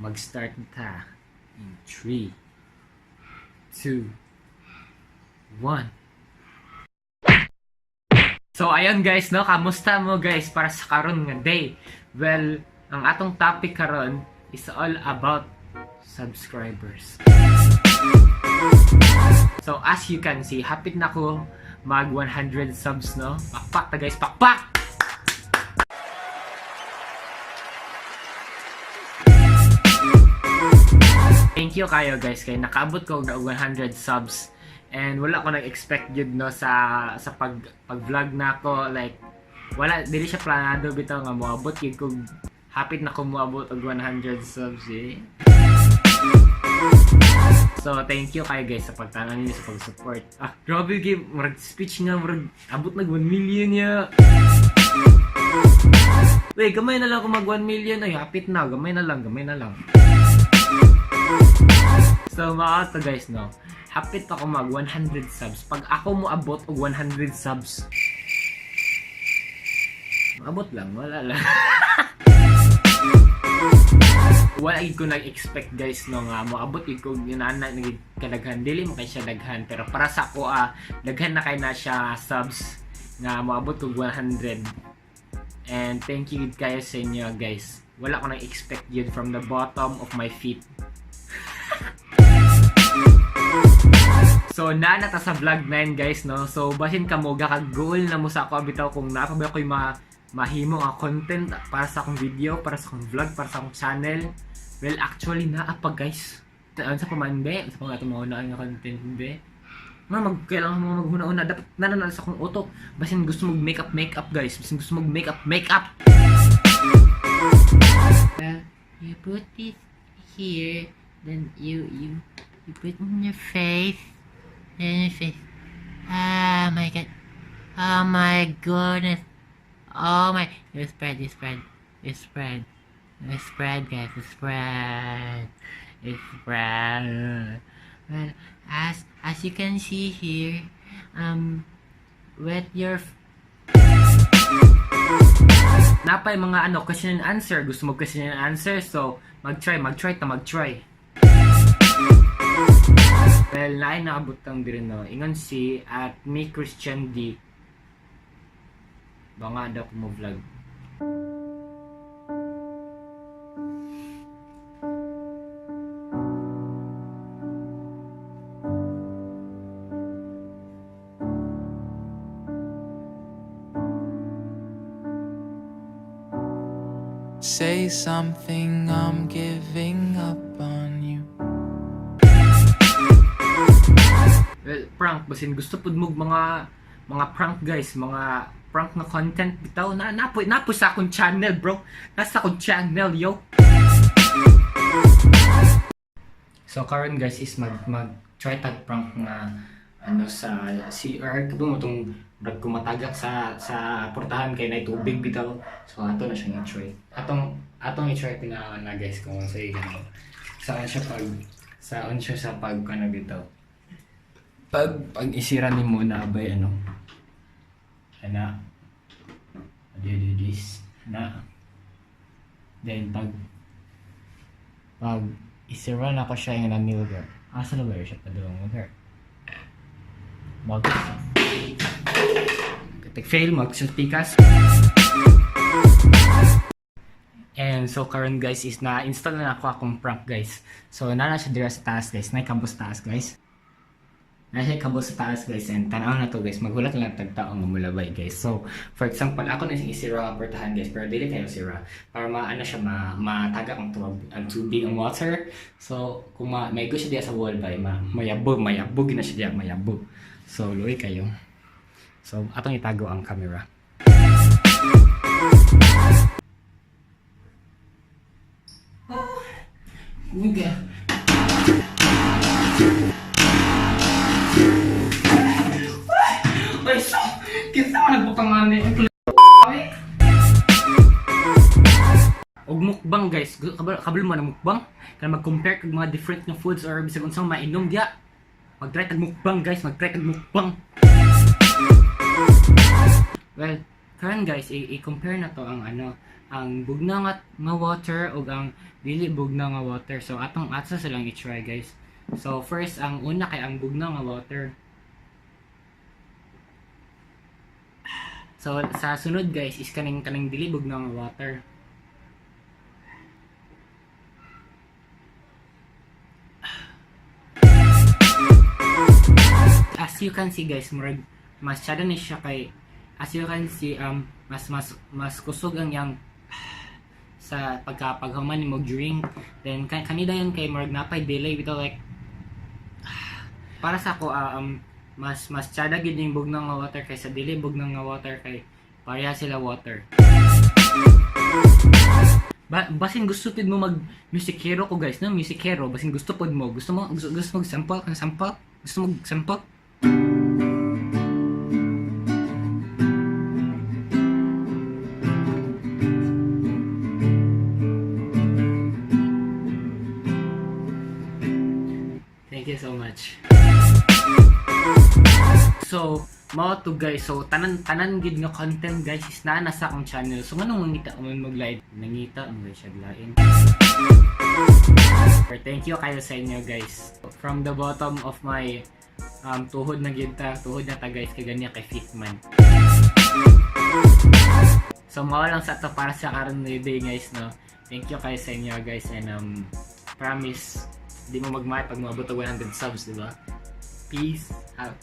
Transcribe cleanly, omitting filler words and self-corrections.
mag-start na ta in 3, 2, 1. So ayun guys, no, kamusta mo guys para sa karon nga day? Well, ang atong topic karon is all about subscribers. So as you can see, hapit na ko mag 100 subs, no? Pakpak ta guys, pakpak! Thank you kayo guys kay nakaabot ko og 100 subs. And wala ko nag-expect yun, no, sa pag-vlog na ako. Like wala, dili siya planado bitaw nga moabot yun kung hapit na ko moabot og 100 subs eh. So thank you kayo guys sa pagtanan niyo, sa pag-support. Grabe game, murag speech nga, murag abot nag 1 million ya. Wait, gamay na lang ako mag 1 million. Ay, hapit na, gamay na lang. So mga to guys, no, hapit ako mag 100 subs. Pag ako mo abot og 100 subs, abot lang, wala lang. Wala ko nag-expect guys, no, nga moabot ko ginana kadaghan, dili mo kay siya daghan, pero para sa ako daghan na kay na siya subs nga moabot ko 100. And thank you kayo sa inyo guys. Wala ko nag-expect yun from the bottom of my feet. So nata sa vlog 9 guys, no. So basin kamo gaka-goal na mo sa ako bitaw kung napabay ko mahimo nga content para sa akong video, para sa akong vlog, para sa akong channel. Well, actually naa pa guys. Sa pamande, sa mga tumauna nga content be. Kailangan mo maghuna-una, dapat nananal sa akong utok. Basin gusto mo makeup guys, basin gusto mo makeup. You put it here, then you put in your face. Oh my god. Oh my goodness. Oh my. You spread guys. You spread. Well, as you can see here, wet your napay mga question and answer. Gusto mo question and answer, so mag-try. Well, naay nakabutang din, no. Ingon si at me Christian D. Banga daw ko mo vlog. Say something, I'm giving up on you. Well, prank basin gusto pud mo mga prank guys, mga prank na content bitaw na napo sa akong channel, bro. Nasa akong channel, yo. So karon guys is mag try tag prank na sa CR kuno mo tong brag kumatagak sa portahan kay nay tubig bitaw. So ato na siya i-try. Atong i-try tinawan na guys kung sa ganun. Saan siya sa pag kana bitaw. Pag isira ni mo na bay ano. Ana. This na. Then pag isira na ko siya yung nanilgar. Asa na ba siya padulong mo her? Fail magsultikas. And so karon guys is na install na ako akong prank guys. So na siya dira sa taas guys, na kabos taas guys. And tanaw na to guys, maghulat lang tagtao nga mulabay guys. So for example, ako na sing isira ang portahan guys, pero dili kayo sira para maano siya matagak ang tubig ang water. So kung may go siya diya sa wall bay, mayabog na siya diya, mayabog. So luoy kayo. So atong itago ang camera. Okay. Ay, so, kita mo nagbutangan ni og mukbang guys. Kabalo mo na mukbang kana mag-compare kag mga different na foods or bisag unsang mainom diya. Mag-try tag mukbang guys, Well, karon guys, i-compare na to ang ang bugna nga water ug ang dili bugna nga water. So atong atsa silang i-try guys. So first ang una kay ang bugna nga water. So sa sunod guys is kaning dili bugna nga water. As you can see guys, murag mas syado ni siya kay, as you can see mas kusog ang yang sa paghuman nimo drink. Then kanida yan kay murag napay delay bitaw like para sa ako mas syada gid ning bugnaw nga water kaysa dili bugnaw nga water kay pareha sila water. Basin gusto pud mo mag music hero ko guys, no? Music hero basin gusto pud mo, gusto mo sample kan sample, gusto mo sample. Thank you so much. So, mao to guys. So, tanan gid nga content guys is naa na sa akong channel. So, nganong mangita man mag-live? Nangita mo guys siya lain. Thank you kayo sa inyo guys. From the bottom of my tuhod na ta guys kay ganiya kay Fitman. So, mao lang sa to para sa karon na day guys, no. Thank you kayo sa inyo guys and promise di mo magmahal pag maabot og 100 subs, di ba? Peace out.